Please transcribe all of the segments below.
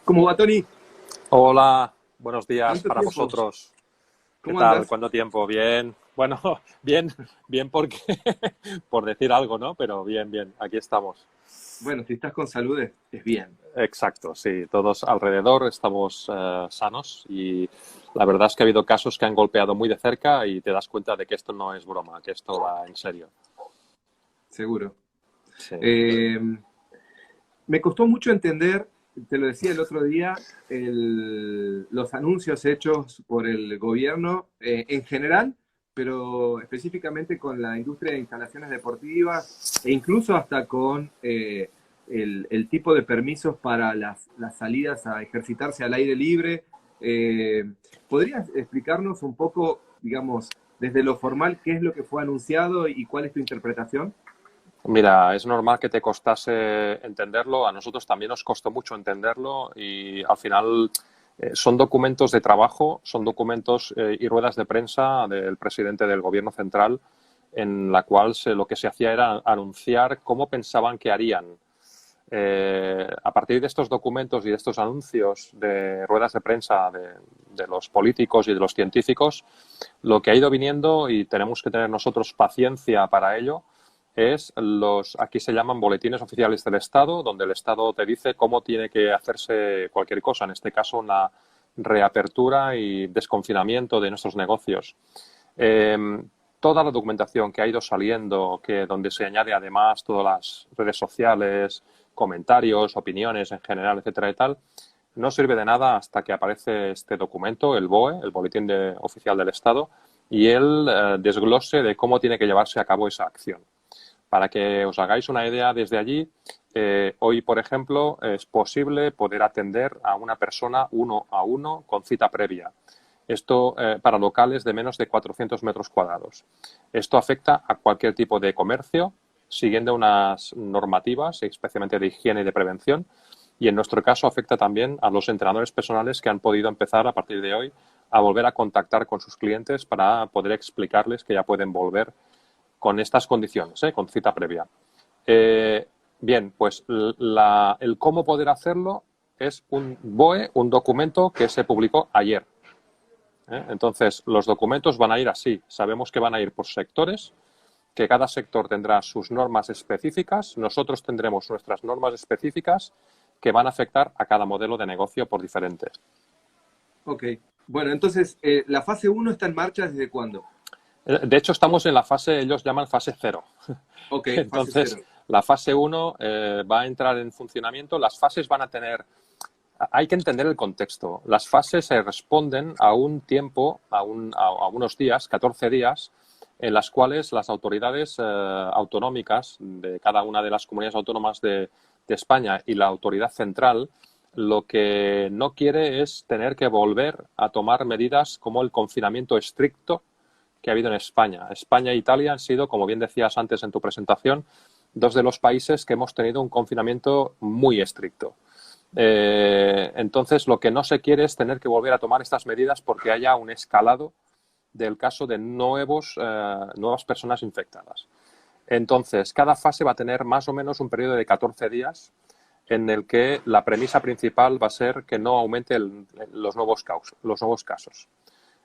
¿Cómo va, Tony? Hola, buenos días ¿Cuánto para tiempo? vosotros. ¿Qué ¿Cómo tal? andas? ¿Cuánto tiempo? Bien. Bueno, bien, bien porque por decir algo, ¿no? Pero bien, bien, aquí estamos. Bueno, si estás con salud, es bien. Exacto, sí, todos alrededor estamos sanos y la verdad es que ha habido casos que han golpeado muy de cerca y te das cuenta de que esto no es broma, que esto va en serio. Seguro. Sí. Eh, Me costó mucho entender, te lo decía el otro día, los anuncios hechos por el gobierno en general, pero específicamente con la industria de instalaciones deportivas e incluso hasta con el tipo de permisos para las salidas a ejercitarse al aire libre. Eh, ¿Podrías explicarnos un poco, digamos, desde lo formal, qué es lo que fue anunciado y cuál es tu interpretación? Mira, es normal que te costase entenderlo, a nosotros también nos costó mucho entenderlo y al final son documentos de trabajo, son documentos y ruedas de prensa del presidente del gobierno central en la cual lo que se hacía era anunciar cómo pensaban que harían. A partir de estos documentos y de estos anuncios de ruedas de prensa de los políticos y de los científicos, lo que ha ido viniendo, y tenemos que tener nosotros paciencia para ello, es aquí se llaman boletines oficiales del Estado, donde el Estado te dice cómo tiene que hacerse cualquier cosa, en este caso una reapertura y desconfinamiento de nuestros negocios. Eh, Toda la documentación que ha ido saliendo, donde se añade además todas las redes sociales, comentarios, opiniones en general, etcétera y tal, no sirve de nada hasta que aparece este documento, el BOE, el Boletín Oficial del Estado, y el desglose de cómo tiene que llevarse a cabo esa acción. Para que os hagáis una idea desde allí, hoy, por ejemplo, es posible poder atender a una persona uno a uno con cita previa. Esto para locales de menos de 400 metros cuadrados. Esto afecta a cualquier tipo de comercio, siguiendo unas normativas, especialmente de higiene y de prevención. Y en nuestro caso afecta también a los entrenadores personales que han podido empezar a partir de hoy a volver a contactar con sus clientes para poder explicarles que ya pueden volver con estas condiciones, con cita previa. Eh, Bien, pues el cómo poder hacerlo es un BOE, un documento que se publicó ayer. Entonces, los documentos van a ir así. Sabemos que van a ir por sectores, que cada sector tendrá sus normas específicas, nosotros tendremos nuestras normas específicas que van a afectar a cada modelo de negocio por diferente. Ok. Bueno, entonces, ¿la fase uno está en marcha desde cuándo? De hecho, estamos en la fase, ellos llaman fase cero. Ok, fase Entonces, cero. la fase uno va a entrar en funcionamiento. Las fases van a tener. Hay que entender el contexto. Las fases se responden a un tiempo, a unos días, 14 días, en las cuales las autoridades autonómicas de cada una de las comunidades autónomas de España y la autoridad central lo que no quiere es tener que volver a tomar medidas como el confinamiento estricto que ha habido en España. España e Italia han sido, como bien decías antes en tu presentación, dos de los países que hemos tenido un confinamiento muy estricto. Entonces, lo que no se quiere es tener que volver a tomar estas medidas porque haya un escalado del caso de nuevas personas infectadas. Entonces, cada fase va a tener más o menos un periodo de 14 días en el que la premisa principal va a ser que no aumente los nuevos casos.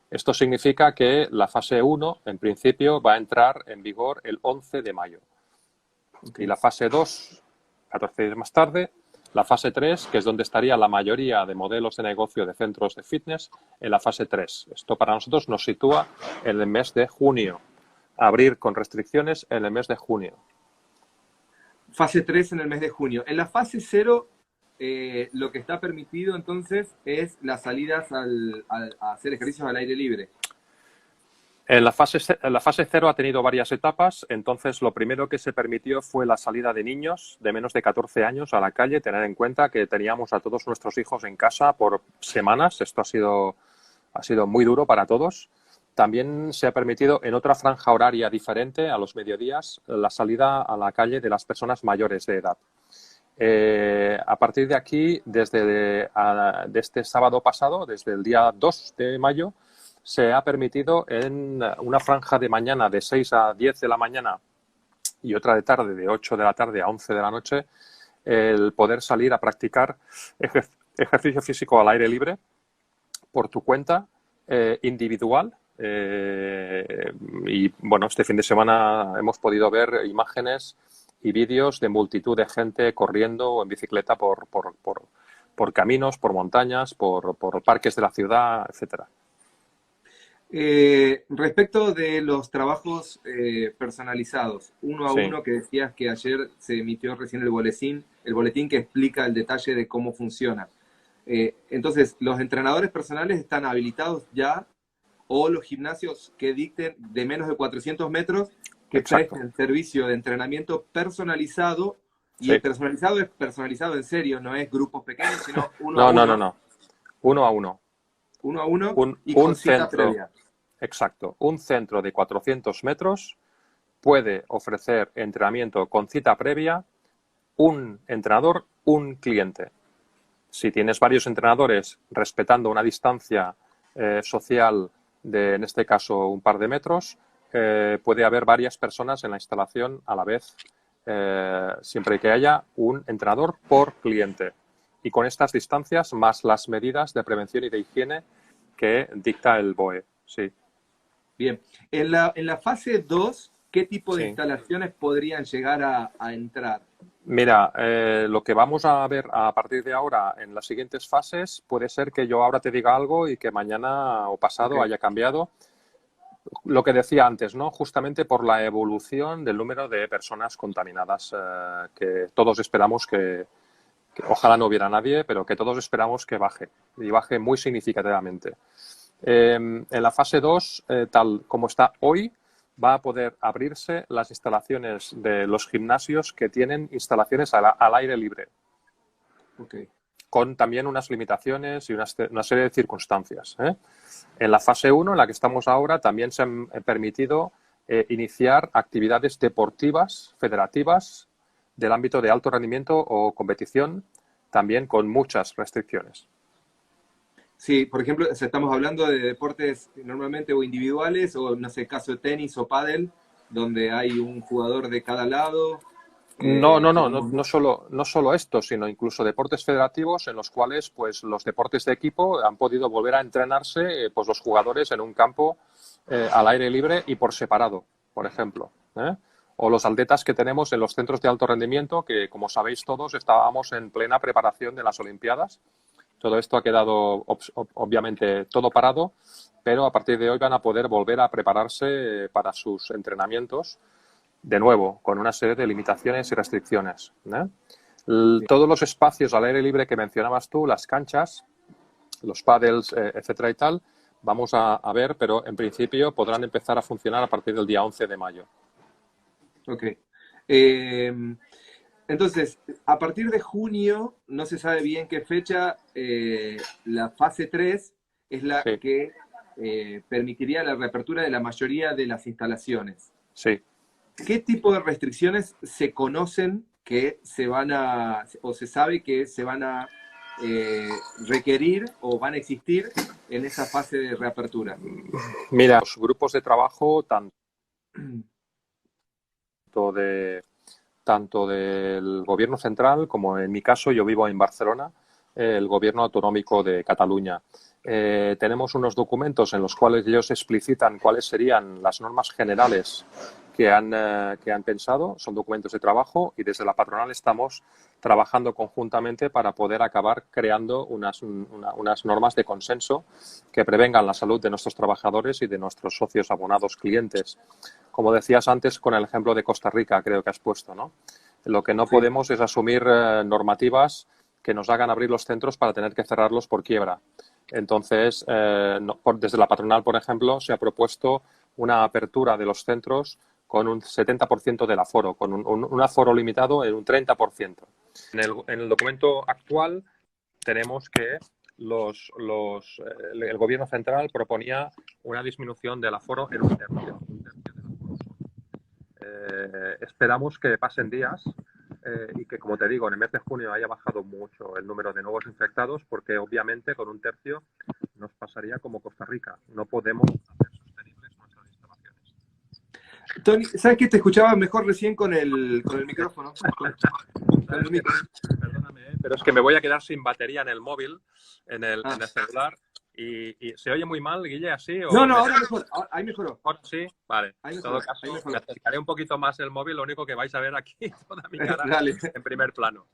Esto significa que la fase uno, en principio, va a entrar en vigor el 11 de mayo. Ok. Y la fase 2, 14 días más tarde. La fase 3, que es donde estaría la mayoría de modelos de negocio de centros de fitness, en la fase 3. Esto para nosotros nos sitúa en el mes de junio. Abrir con restricciones en el mes de junio. Fase 3 en el mes de junio. En la fase cero, lo que está permitido entonces es las salidas a hacer ejercicios al aire libre. La fase cero ha tenido varias etapas. Entonces, lo primero que se permitió fue la salida de niños de menos de 14 años a la calle. Tener en cuenta que teníamos a todos nuestros hijos en casa por semanas. Esto ha sido muy duro para todos. También se ha permitido en otra franja horaria diferente, a los mediodías, la salida a la calle de las personas mayores de edad. A partir de aquí, de este sábado pasado, desde el día 2 de mayo, se ha permitido en una franja de mañana de 6 a 10 de la mañana y otra de tarde de 8 de la tarde a 11 de la noche el poder salir a practicar ejercicio físico al aire libre por tu cuenta, individual. Y bueno, este fin de semana hemos podido ver imágenes y vídeos de multitud de gente corriendo o en bicicleta por caminos, por montañas, por parques de la ciudad, etcétera. Respecto de los trabajos personalizados, uno a Sí, uno, que decías que ayer se emitió recién el boletín que explica el detalle de cómo funciona. Entonces, ¿los entrenadores personales están habilitados ya o los gimnasios que dicten de menos de 400 metros que exacto. presten servicio de entrenamiento personalizado? Y Sí. el personalizado es personalizado en serio, no es grupos pequeños, sino uno a No, no, no, uno, no. Uno a uno. uno a uno y Un con cita centro, previa. exacto. Un centro de 400 metros puede ofrecer entrenamiento con cita previa, un entrenador, un cliente. Si tienes varios entrenadores respetando una distancia social de, en este caso, un par de metros, puede haber varias personas en la instalación a la vez, siempre que haya un entrenador por cliente. Y con estas distancias, más las medidas de prevención y de higiene que dicta el BOE. Sí, Bien. En la fase 2, ¿qué tipo de sí. instalaciones podrían llegar a entrar? Mira, lo que vamos a ver a partir de ahora en las siguientes fases puede ser que yo ahora te diga algo y que mañana o Ok. pasado haya cambiado. Lo que decía antes, ¿no? Justamente por la evolución del número de personas contaminadas, que todos esperamos que ojalá no hubiera nadie, pero que todos esperamos que baje y baje muy significativamente. En la fase 2, tal como está hoy, va a poder abrirse las instalaciones de los gimnasios que tienen instalaciones al aire libre, Ok. con también unas limitaciones y una serie de circunstancias. En la fase 1, en la que estamos ahora, también se han permitido iniciar actividades deportivas, federativas, del ámbito de alto rendimiento o competición, también con muchas restricciones. Sí, por ejemplo, si estamos hablando de deportes normalmente o individuales, o no sé, caso de tenis o pádel, donde hay un jugador de cada lado. No, no, no, no, Digamos, no solo esto, sino incluso deportes federativos en los cuales pues, los deportes de equipo han podido volver a entrenarse pues, los jugadores en un campo al aire libre y por separado, por ejemplo. O los atletas que tenemos en los centros de alto rendimiento, que como sabéis todos estábamos en plena preparación de las Olimpiadas. Todo esto ha quedado obviamente todo parado, pero a partir de hoy van a poder volver a prepararse para sus entrenamientos de nuevo, con una serie de limitaciones y restricciones. Todos los espacios al aire libre que mencionabas tú, las canchas, los pádels, etcétera y tal, vamos a ver, pero en principio podrán empezar a funcionar a partir del día 11 de mayo. ok. Entonces, a partir de junio, no se sabe bien qué fecha, la fase 3 es la Sí, que permitiría la reapertura de la mayoría de las instalaciones. sí. ¿Qué tipo de restricciones se conocen que o se sabe que se van a requerir o van a existir en esa fase de reapertura? Mira, los grupos de trabajo, tanto de tanto del Gobierno central como en mi caso, yo vivo en Barcelona, el Gobierno autonómico de Cataluña. Tenemos unos documentos en los cuales ellos explicitan cuáles serían las normas generales que han pensado. Son documentos de trabajo y desde la patronal estamos trabajando conjuntamente para poder acabar creando unas normas de consenso que prevengan la salud de nuestros trabajadores y de nuestros socios, abonados, clientes. Como decías antes, con el ejemplo de Costa Rica, creo que has puesto, ¿no? Lo que no Sí. podemos es asumir normativas que nos hagan abrir los centros para tener que cerrarlos por quiebra. Entonces, desde la patronal, por ejemplo, se ha propuesto una apertura de los centros con un 70% del aforo, con un aforo limitado en un 30%. En el documento actual tenemos que el Gobierno central proponía una disminución del aforo en un tercio. Esperamos que pasen días y que, como te digo, en el mes de junio haya bajado mucho el número de nuevos infectados, porque obviamente con un tercio nos pasaría como Costa Rica. No podemos hacer sostenibles nuestras instalaciones. Tony, ¿sabes qué? Te escuchaba mejor recién con el micrófono, con el micro. Perdóname, pero es que me voy a quedar sin batería en el móvil, en el Ah. celular. ¿Y se oye muy mal, Guille, así? No, ahora mejor. Ahí mejoró. Ahora sí, vale. Ahí En todo mejoró. Ahí caso, me mejoró. acercaré un poquito más el móvil, lo único que vais a ver aquí, toda mi cara Dale, en primer plano.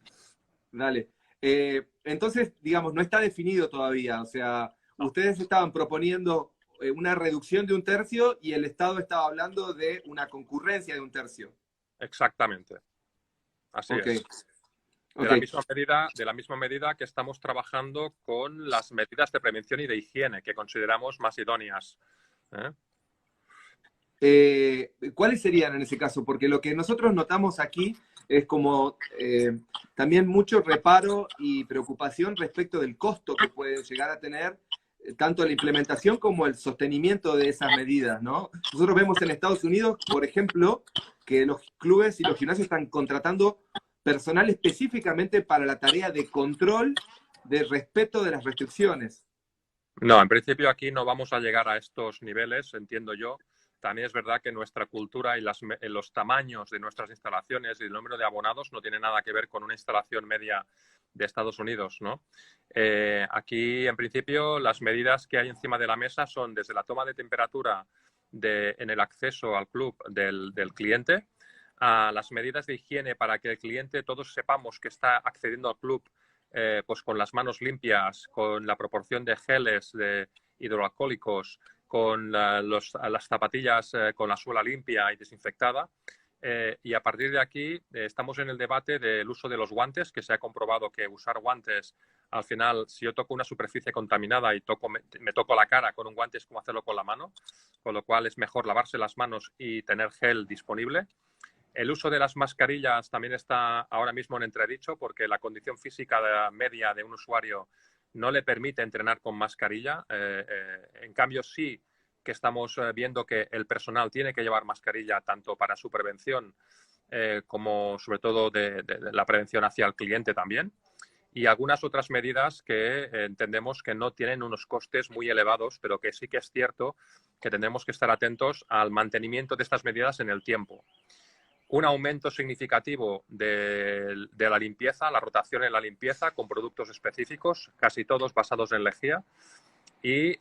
dale. Entonces, digamos, no está definido todavía. O sea, No, ustedes estaban proponiendo una reducción de 1/3 y el Estado estaba hablando de una concurrencia de 1/3. exactamente. Así Ok, es. ok. De la misma medida que estamos trabajando con las medidas de prevención y de higiene que consideramos más idóneas. ¿Eh? ¿Cuáles serían en ese caso? Porque lo que nosotros notamos aquí es como también mucho reparo y preocupación respecto del costo que puede llegar a tener tanto la implementación como el sostenimiento de esas medidas, ¿no? Nosotros vemos en Estados Unidos, por ejemplo, que los clubes y los gimnasios están contratando personal específicamente para la tarea de control de respeto de las restricciones. No, en principio aquí no vamos a llegar a estos niveles, entiendo yo. También es verdad que nuestra cultura y los tamaños de nuestras instalaciones y el número de abonados no tiene nada que ver con una instalación media de Estados Unidos, ¿no? Aquí, en principio, las medidas que hay encima de la mesa son desde la toma de temperatura en el acceso al club del cliente, a las medidas de higiene para que el cliente, todos sepamos que está accediendo al club pues con las manos limpias, con la proporción de geles, de hidroalcohólicos, con las zapatillas con la suela limpia y desinfectada. Y a partir de aquí estamos en el debate del uso de los guantes, que se ha comprobado que usar guantes, al final, si yo toco una superficie contaminada y me toco la cara con un guante es como hacerlo con la mano, con lo cual es mejor lavarse las manos y tener gel disponible. El uso de las mascarillas también está ahora mismo en entredicho porque la condición física media de un usuario no le permite entrenar con mascarilla. En cambio, sí que estamos viendo que el personal tiene que llevar mascarilla tanto para su prevención como sobre todo de la prevención hacia el cliente también. Y algunas otras medidas que entendemos que no tienen unos costes muy elevados, pero que sí que es cierto que tendremos que estar atentos al mantenimiento de estas medidas en el tiempo. Un aumento significativo de la limpieza, la rotación en la limpieza con productos específicos, casi todos basados en lejía. Y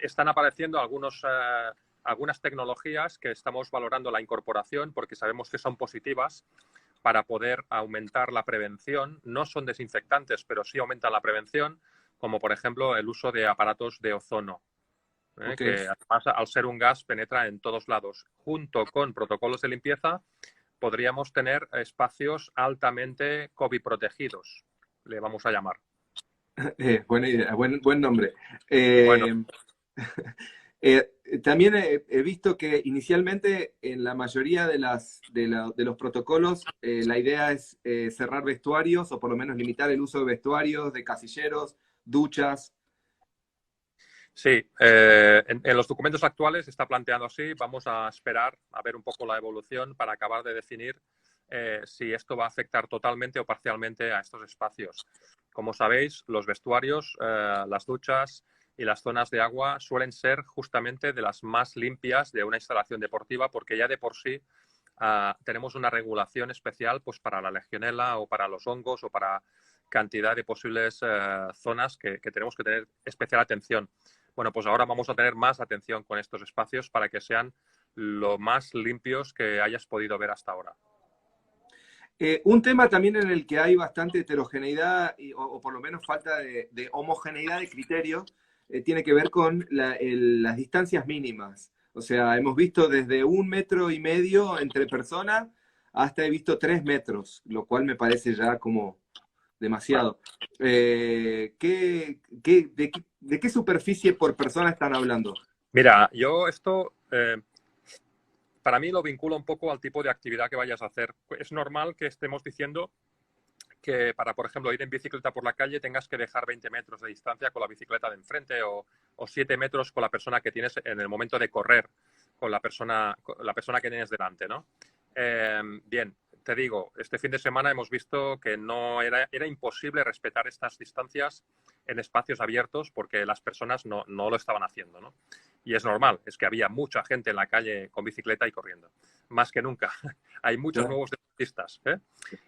están apareciendo algunas tecnologías que estamos valorando la incorporación porque sabemos que son positivas para poder aumentar la prevención. No son desinfectantes, pero sí aumentan la prevención, como por ejemplo el uso de aparatos de ozono. Okay. Que además al ser un gas penetra en todos lados. Junto con protocolos de limpieza podríamos tener espacios altamente COVID protegidos, le vamos a llamar. Buena idea, buen nombre. Bueno, Eh, también he visto que inicialmente en la mayoría de los protocolos la idea es cerrar vestuarios o por lo menos limitar el uso de vestuarios, de casilleros, duchas. sí, en los documentos actuales está planteado así. Vamos a esperar a ver un poco la evolución para acabar de definir si esto va a afectar totalmente o parcialmente a estos espacios. Como sabéis, los vestuarios, las duchas y las zonas de agua suelen ser justamente de las más limpias de una instalación deportiva porque ya de por sí tenemos una regulación especial pues, para la legionela o para los hongos o para cantidad de posibles zonas que tenemos que tener especial atención. Bueno, pues ahora vamos a tener más atención con estos espacios para que sean lo más limpios que hayas podido ver hasta ahora. Un tema también en el que hay bastante heterogeneidad o por lo menos falta de homogeneidad de criterios tiene que ver con las distancias mínimas. O sea, hemos visto desde 1,5 metros entre personas hasta he visto 3 metros, lo cual me parece ya como Bueno, demasiado. ¿De qué superficie por persona están hablando? mira, yo esto para mí lo vinculo un poco al tipo de actividad que vayas a hacer. Es normal que estemos diciendo que para, por ejemplo, ir en bicicleta por la calle tengas que dejar 20 metros de distancia con la bicicleta de enfrente o 7 metros con la persona que tienes en el momento de correr con la persona que tienes delante, ¿no? Bien, te digo, este fin de semana hemos visto que no era imposible respetar estas distancias en espacios abiertos porque las personas no lo estaban haciendo, ¿no? Y es normal, es que había mucha gente en la calle con bicicleta y corriendo. más que nunca. Hay muchos nuevos deportistas, ¿eh?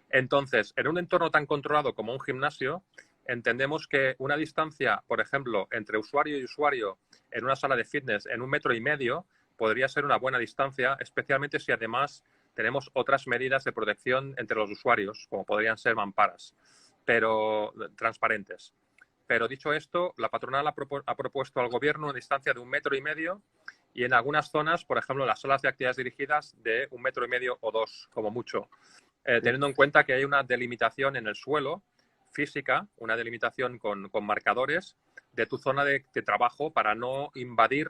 Entonces, en un entorno tan controlado como un gimnasio, entendemos que una distancia, por ejemplo, entre usuario y usuario en una sala de fitness en 1,5 metros podría ser una buena distancia, especialmente si además tenemos otras medidas de protección entre los usuarios, como podrían ser mamparas, pero transparentes. Pero dicho esto, la patronal ha propuesto al gobierno una distancia de 1,5 metros y en algunas zonas, por ejemplo, en las salas de actividades dirigidas, de 1,5 metros o 2, como mucho. Teniendo en cuenta que hay una delimitación en el suelo física, una delimitación con marcadores de tu zona de trabajo para no invadir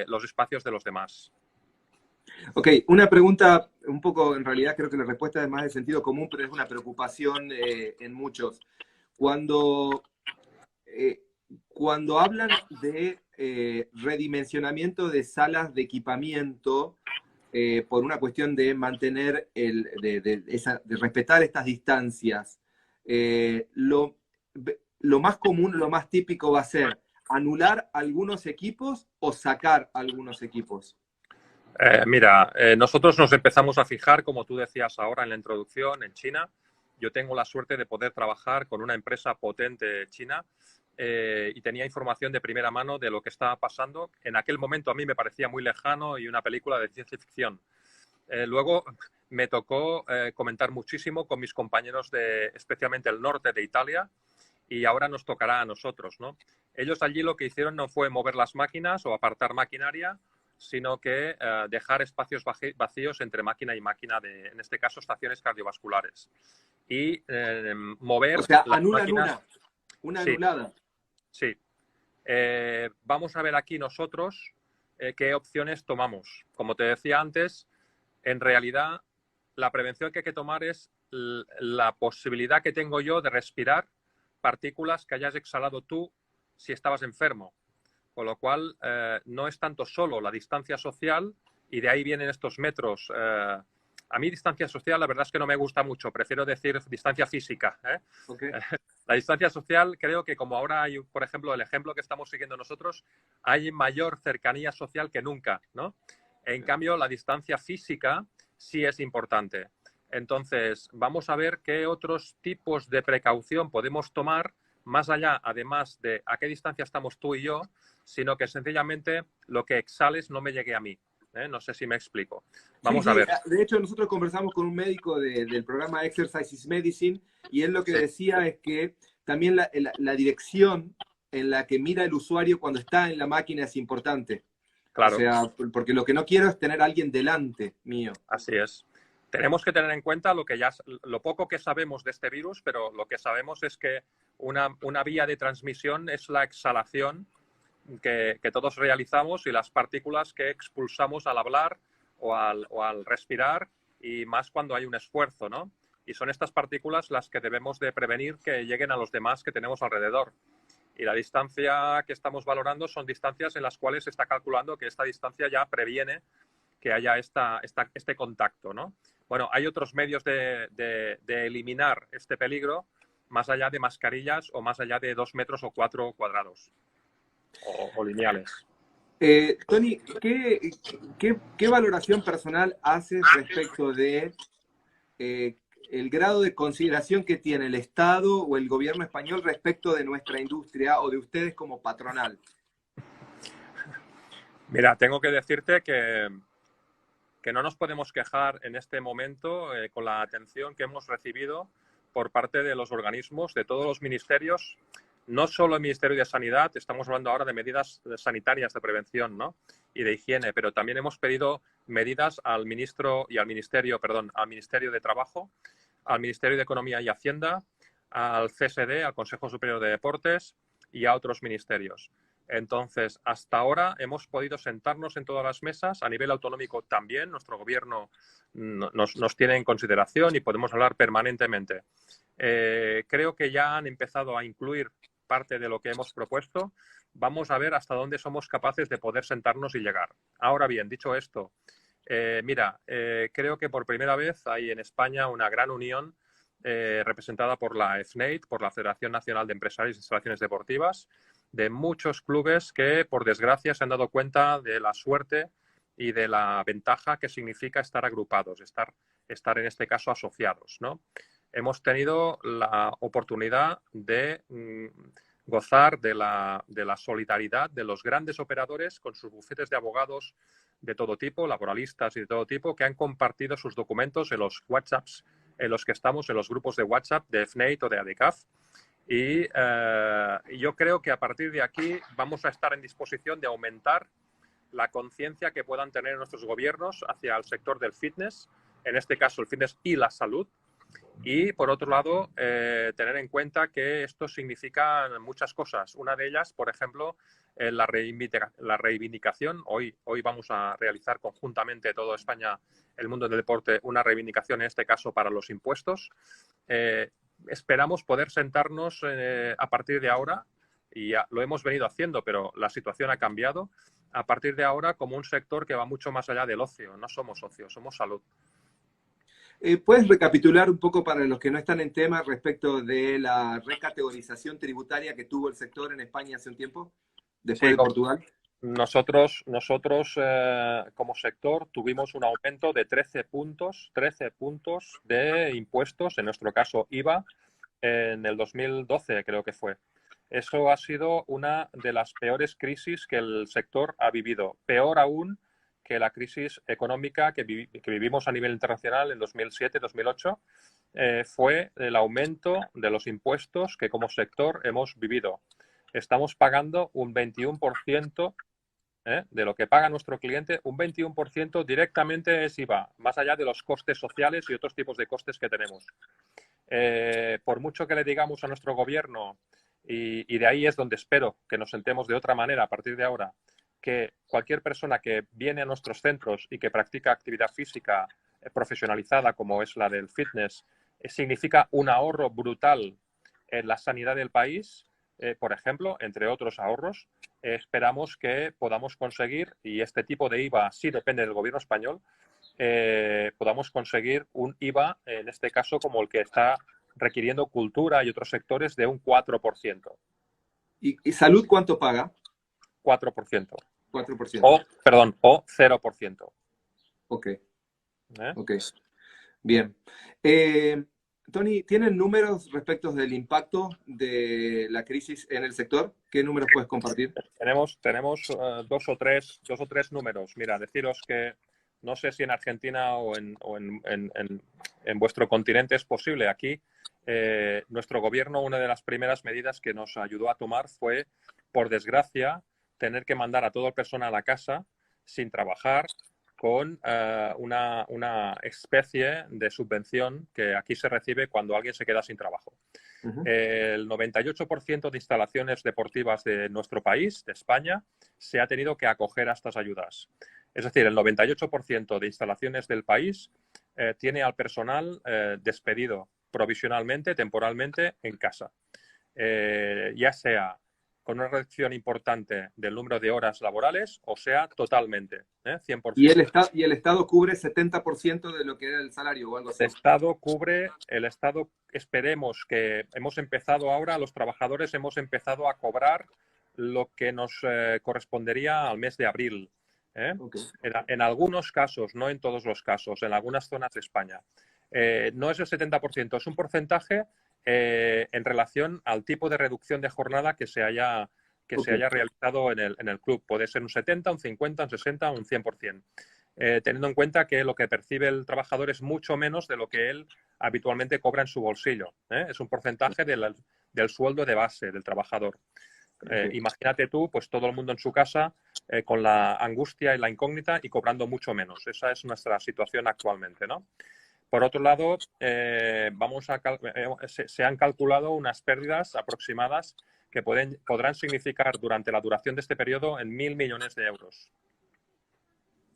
los espacios de los demás. Ok, una pregunta un poco, en realidad creo que la respuesta es más de sentido común, pero es una preocupación en muchos. Cuando, cuando hablan de redimensionamiento de salas de equipamiento, por una cuestión de mantener, de respetar estas distancias, lo más común, lo más típico va a ser anular algunos equipos o sacar algunos equipos. Mira, nosotros nos empezamos a fijar, como tú decías ahora en la introducción, en China. Yo tengo la suerte de poder trabajar con una empresa potente china y tenía información de primera mano de lo que estaba pasando. En aquel momento a mí me parecía muy lejano y una película de ciencia ficción. Luego me tocó comentar muchísimo con mis compañeros de especialmente el norte de Italia y ahora nos tocará a nosotros, ¿no? Ellos allí lo que hicieron no fue mover las máquinas o apartar maquinaria, sino que dejar espacios vacíos entre máquina y máquina, en este caso, estaciones cardiovasculares. Y mover o sea, las anulan máquinas. una Sí, anulada. sí. Vamos a ver aquí nosotros qué opciones tomamos. Como te decía antes, en realidad la prevención que hay que tomar es la posibilidad que tengo yo de respirar partículas que hayas exhalado tú si estabas enfermo. Con lo cual, no es tanto solo la distancia social, y de ahí vienen estos metros. A mí distancia social, la verdad es que no me gusta mucho, prefiero decir distancia física, ¿eh? Okay. La distancia social, creo que como ahora hay, por ejemplo, el ejemplo que estamos siguiendo nosotros, hay mayor cercanía social que nunca, ¿no? En cambio, la distancia física sí es importante. Entonces, vamos a ver qué otros tipos de precaución podemos tomar más allá, además de a qué distancia estamos tú y yo, sino que sencillamente lo que exhales no me llegue a mí. No sé si me explico. Vamos a ver. De hecho, nosotros conversamos con un médico del programa Exercise is Medicine y él lo que decía es que también la dirección en la que mira el usuario cuando está en la máquina es importante. Claro. O sea, porque lo que no quiero es tener a alguien delante mío. Así es. Tenemos que tener en cuenta lo poco que sabemos de este virus, pero lo que sabemos es que una vía de transmisión es la exhalación que todos realizamos y las partículas que expulsamos al hablar o al respirar, y más cuando hay un esfuerzo, ¿no? Y son estas partículas las que debemos de prevenir que lleguen a los demás que tenemos alrededor. Y la distancia que estamos valorando son distancias en las cuales se está calculando que esta distancia ya previene que haya este contacto, ¿no? Bueno, hay otros medios de eliminar este peligro más allá de mascarillas o más allá de 2 metros o 4 cuadrados o lineales. Tony, ¿qué valoración personal haces respecto de el grado de consideración que tiene el Estado o el gobierno español respecto de nuestra industria o de ustedes como patronal? Mira, tengo que decirte que no nos podemos quejar en este momento con la atención que hemos recibido por parte de los organismos, de todos los ministerios, no solo el Ministerio de Sanidad, estamos hablando ahora de medidas sanitarias de prevención, ¿no? Y de higiene, pero también hemos pedido medidas al Ministerio de Trabajo, al Ministerio de Economía y Hacienda, al CSD, al Consejo Superior de Deportes y a otros ministerios. Entonces, hasta ahora hemos podido sentarnos en todas las mesas, a nivel autonómico también, nuestro gobierno nos tiene en consideración y podemos hablar permanentemente. Creo que ya han empezado a incluir parte de lo que hemos propuesto. Vamos a ver hasta dónde somos capaces de poder sentarnos y llegar. Ahora bien, dicho esto, creo que por primera vez hay en España una gran unión representada por la FNAID, por la Federación Nacional de Empresarios e Instalaciones Deportivas, de muchos clubes que, por desgracia, se han dado cuenta de la suerte y de la ventaja que significa estar agrupados, estar en este caso asociados, ¿no? Hemos tenido la oportunidad de gozar de la solidaridad de los grandes operadores con sus bufetes de abogados de todo tipo, laboralistas y de todo tipo, que han compartido sus documentos en los WhatsApps en los que estamos, en los grupos de WhatsApp de FNAIT o de ADCAF. Y yo creo que a partir de aquí vamos a estar en disposición de aumentar la conciencia que puedan tener nuestros gobiernos hacia el sector del fitness, en este caso el fitness y la salud. Y, por otro lado, tener en cuenta que esto significa muchas cosas. Una de ellas, por ejemplo, la reivindicación. Hoy vamos a realizar conjuntamente toda España, el mundo del deporte, una reivindicación, en este caso, para los impuestos. Esperamos poder sentarnos a partir de ahora, y ya lo hemos venido haciendo, pero la situación ha cambiado, a partir de ahora como un sector que va mucho más allá del ocio. No somos ocio, somos salud. ¿Puedes recapitular un poco para los que no están en tema respecto de la recategorización tributaria que tuvo el sector en España hace un tiempo, después de Portugal? Nosotros como sector tuvimos un aumento de 13 puntos de impuestos, en nuestro caso IVA, en el 2012 creo que fue. Eso ha sido una de las peores crisis que el sector ha vivido. Peor aún que la crisis económica que vivimos a nivel internacional en 2007-2008, fue el aumento de los impuestos que como sector hemos vivido. Estamos pagando un 21%, de lo que paga nuestro cliente, un 21% directamente es IVA, más allá de los costes sociales y otros tipos de costes que tenemos. Por mucho que le digamos a nuestro gobierno, y de ahí es donde espero que nos sentemos de otra manera a partir de ahora, que cualquier persona que viene a nuestros centros y que practica actividad física profesionalizada, como es la del fitness, significa un ahorro brutal en la sanidad del país, por ejemplo, entre otros ahorros. Esperamos que podamos conseguir, y este tipo de IVA sí depende del gobierno español, podamos conseguir un IVA, en este caso, como el que está requiriendo cultura y otros sectores, de un 4%. ¿Y salud cuánto paga? 4%. 4%. O 0%. Ok. Ok. Bien. Tony, ¿tienen números respecto del impacto de la crisis en el sector? ¿Qué números puedes compartir? Tenemos dos o tres números. Mira, deciros que no sé si en Argentina o en vuestro continente es posible. Aquí, nuestro gobierno, una de las primeras medidas que nos ayudó a tomar fue, por desgracia, tener que mandar a todo el personal a casa sin trabajar, con una especie de subvención que aquí se recibe cuando alguien se queda sin trabajo. El 98% de instalaciones deportivas de nuestro país, de España, se ha tenido que acoger a estas ayudas. Es decir, el 98% de instalaciones del país tiene al personal despedido provisionalmente, temporalmente, en casa. Ya sea con una reducción importante del número de horas laborales, o sea, totalmente, 100%. ¿Y el Estado cubre 70% de lo que era el salario o algo así? El Estado, esperemos que hemos empezado ahora, los trabajadores hemos empezado a cobrar lo que nos correspondería al mes de abril. Okay. En algunos casos, no en todos los casos, en algunas zonas de España. No es el 70%, es un porcentaje en relación al tipo de reducción de jornada que se haya realizado en el club. Puede ser un 70, un 50, un 60 o un 100%. Teniendo en cuenta que lo que percibe el trabajador es mucho menos de lo que él habitualmente cobra en su bolsillo. Es un porcentaje del sueldo de base del trabajador. Imagínate tú, pues todo el mundo en su casa con la angustia y la incógnita y cobrando mucho menos. Esa es nuestra situación actualmente, ¿no? Por otro lado, se han calculado unas pérdidas aproximadas que podrán significar durante la duración de este periodo en 1.000 millones de euros.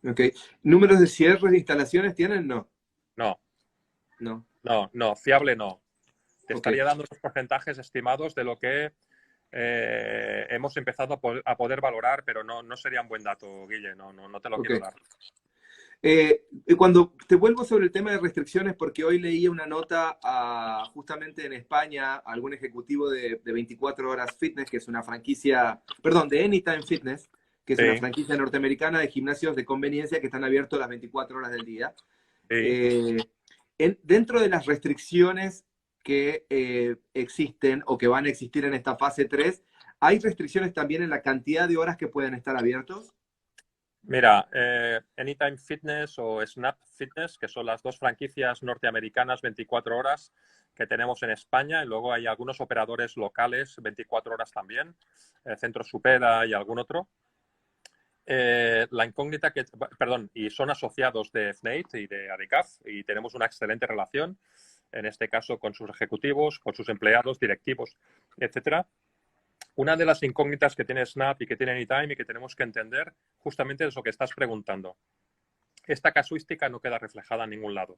Ok. ¿Números de cierres de instalaciones tienen? No. No, fiable no. Te estaría dando los porcentajes estimados de lo que hemos empezado a poder valorar, pero no sería un buen dato, Guille, no te lo quiero dar. Cuando te vuelvo sobre el tema de restricciones, porque hoy leí una nota justamente en España, a algún ejecutivo de 24 Horas Fitness, que es una franquicia, perdón, de Anytime Fitness, que es una Sí, franquicia norteamericana de gimnasios de conveniencia que están abiertos las 24 horas del día. sí. Eh, dentro de las restricciones que existen o que van a existir en esta fase 3, ¿hay restricciones también en la cantidad de horas que pueden estar abiertos? Mira, Anytime Fitness o Snap Fitness, que son las dos franquicias norteamericanas 24 horas que tenemos en España, y luego hay algunos operadores locales 24 horas también, Centro Supera y algún otro. La incógnita que, perdón, y son asociados de FNAIT y de ADECAF y tenemos una excelente relación, en este caso con sus ejecutivos, con sus empleados, directivos, etcétera. Una de las incógnitas que tiene Snap y que tiene Anytime y que tenemos que entender justamente es lo que estás preguntando. Esta casuística no queda reflejada en ningún lado.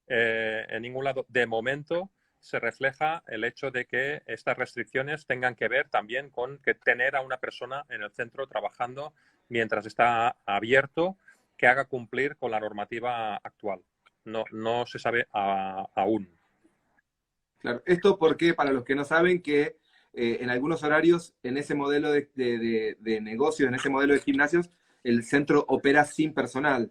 En ningún lado, de momento, se refleja el hecho de que estas restricciones tengan que ver también con que tener a una persona en el centro trabajando mientras está abierto que haga cumplir con la normativa actual. No se sabe aún. Claro, esto porque, para los que no saben, que en algunos horarios, en ese modelo de negocios, en ese modelo de gimnasios, el centro opera sin personal.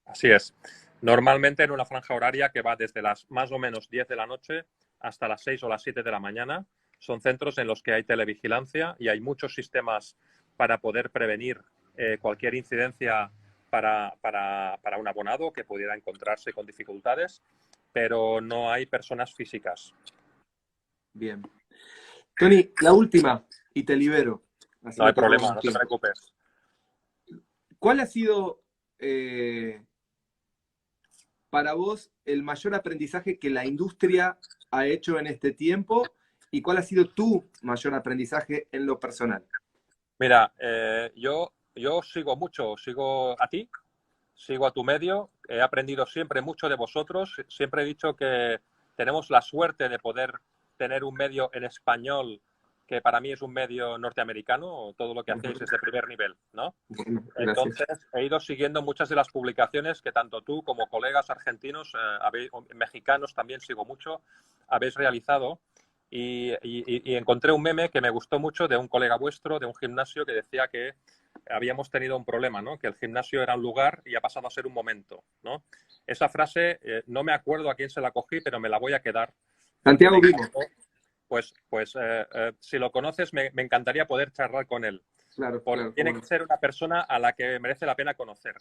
Así es. Normalmente en una franja horaria que va desde las más o menos 10 de la noche hasta las 6 o las 7 de la mañana. Son centros en los que hay televigilancia y hay muchos sistemas para poder prevenir cualquier incidencia para un abonado que pudiera encontrarse con dificultades, pero no hay personas físicas. Bien. Tony, la última, y te libero. Así No hay no te robo problema, más no te tiempo. preocupes. ¿Cuál ha sido para vos el mayor aprendizaje que la industria ha hecho en este tiempo? ¿Y cuál ha sido tu mayor aprendizaje en lo personal? Mira, yo sigo mucho, sigo a ti, sigo a tu medio, he aprendido siempre mucho de vosotros, siempre he dicho que tenemos la suerte de poder tener un medio en español que para mí es un medio norteamericano, todo lo que hacéis es de primer nivel, ¿no? Bueno, gracias. Entonces, he ido siguiendo muchas de las publicaciones que tanto tú como colegas argentinos, mexicanos también sigo mucho, habéis realizado. Y encontré un meme que me gustó mucho de un colega vuestro, de un gimnasio, que decía que habíamos tenido un problema, ¿no? Que el gimnasio era un lugar y ha pasado a ser un momento, ¿no? Esa frase, no me acuerdo a quién se la cogí, pero me la voy a quedar porque me Santiago Vimo. encantó. Si lo conoces, me encantaría poder charlar con él, Claro, porque claro, tiene cómo que no. ser una persona a la que merece la pena conocer.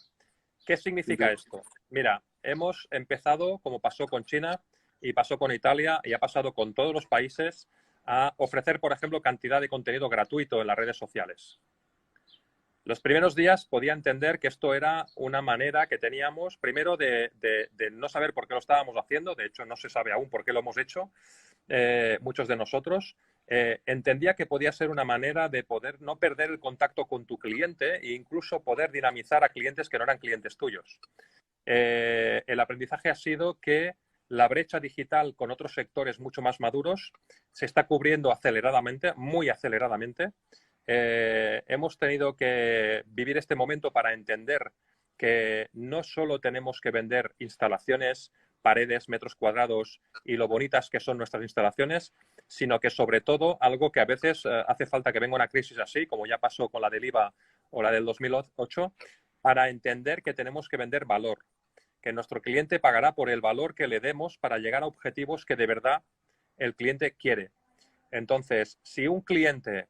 ¿Qué Sí, significa claro. esto? Mira, hemos empezado, como pasó con China y pasó con Italia y ha pasado con todos los países, a ofrecer, por ejemplo, cantidad de contenido gratuito en las redes sociales. Los primeros días podía entender que esto era una manera que teníamos, primero, de no saber por qué lo estábamos haciendo, de hecho no se sabe aún por qué lo hemos hecho, muchos de nosotros. Entendía que podía ser una manera de poder no perder el contacto con tu cliente e incluso poder dinamizar a clientes que no eran clientes tuyos. El aprendizaje ha sido que la brecha digital con otros sectores mucho más maduros se está cubriendo aceleradamente, muy aceleradamente. Hemos tenido que vivir este momento para entender que no solo tenemos que vender instalaciones, paredes, metros cuadrados y lo bonitas que son nuestras instalaciones, sino que sobre todo algo que a veces hace falta que venga una crisis así, como ya pasó con la del IVA o la del 2008, para entender que tenemos que vender valor, que nuestro cliente pagará por el valor que le demos para llegar a objetivos que de verdad el cliente quiere. Entonces, si un cliente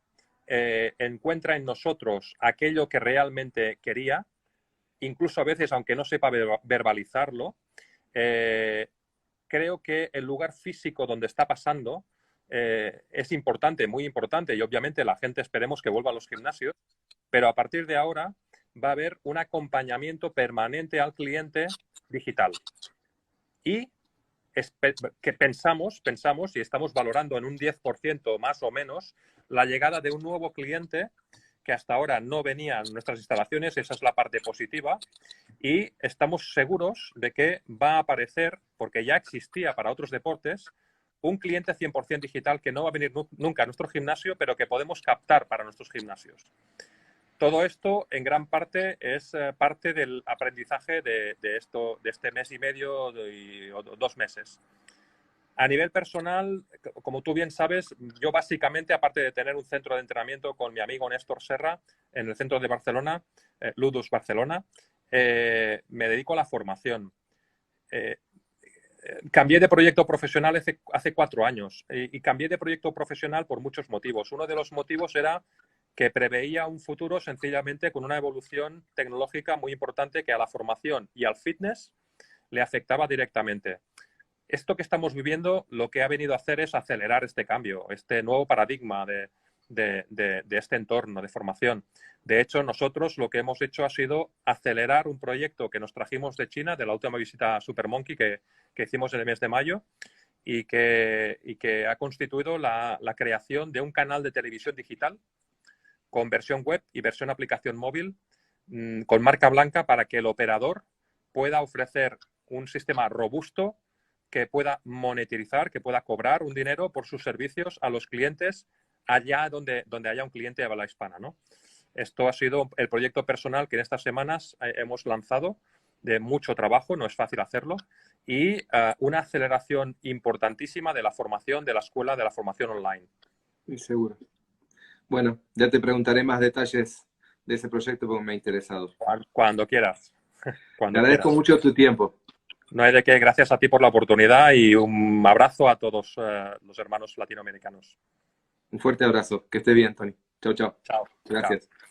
encuentra en nosotros aquello que realmente quería, incluso a veces, aunque no sepa verbalizarlo, creo que el lugar físico donde está pasando es importante, muy importante, y obviamente la gente esperemos que vuelva a los gimnasios, pero a partir de ahora va a haber un acompañamiento permanente al cliente digital. Y que pensamos y estamos valorando en un 10% más o menos la llegada de un nuevo cliente que hasta ahora no venía a nuestras instalaciones, esa es la parte positiva, y estamos seguros de que va a aparecer, porque ya existía para otros deportes, un cliente 100% digital que no va a venir nunca a nuestro gimnasio, pero que podemos captar para nuestros gimnasios. Todo esto, en gran parte, es parte del aprendizaje de este mes y medio o 2 meses. A nivel personal, como tú bien sabes, yo básicamente, aparte de tener un centro de entrenamiento con mi amigo Néstor Serra en el centro de Barcelona, Ludus Barcelona, me dedico a la formación. Cambié de proyecto profesional hace 4 años y cambié de proyecto profesional por muchos motivos. Uno de los motivos era que preveía un futuro sencillamente con una evolución tecnológica muy importante que a la formación y al fitness le afectaba directamente. Esto que estamos viviendo lo que ha venido a hacer es acelerar este cambio, este nuevo paradigma de este entorno de formación. De hecho, nosotros lo que hemos hecho ha sido acelerar un proyecto que nos trajimos de China, de la última visita a Super Monkey que hicimos en el mes de mayo y que ha constituido la creación de un canal de televisión digital con versión web y versión aplicación móvil con marca blanca para que el operador pueda ofrecer un sistema robusto que pueda monetizar, que pueda cobrar un dinero por sus servicios a los clientes allá donde haya un cliente de habla hispana, ¿no? Esto ha sido el proyecto personal que en estas semanas hemos lanzado, de mucho trabajo, no es fácil hacerlo, y una aceleración importantísima de la formación de la escuela, de la formación online. Sí, seguro. Bueno, ya te preguntaré más detalles de ese proyecto porque me ha interesado. Cuando quieras. Te agradezco mucho tu tiempo. No hay de qué, gracias a ti por la oportunidad y un abrazo a todos los hermanos latinoamericanos. Un fuerte abrazo. Que esté bien, Tony. Chao, chao. Chao. Gracias. Chao.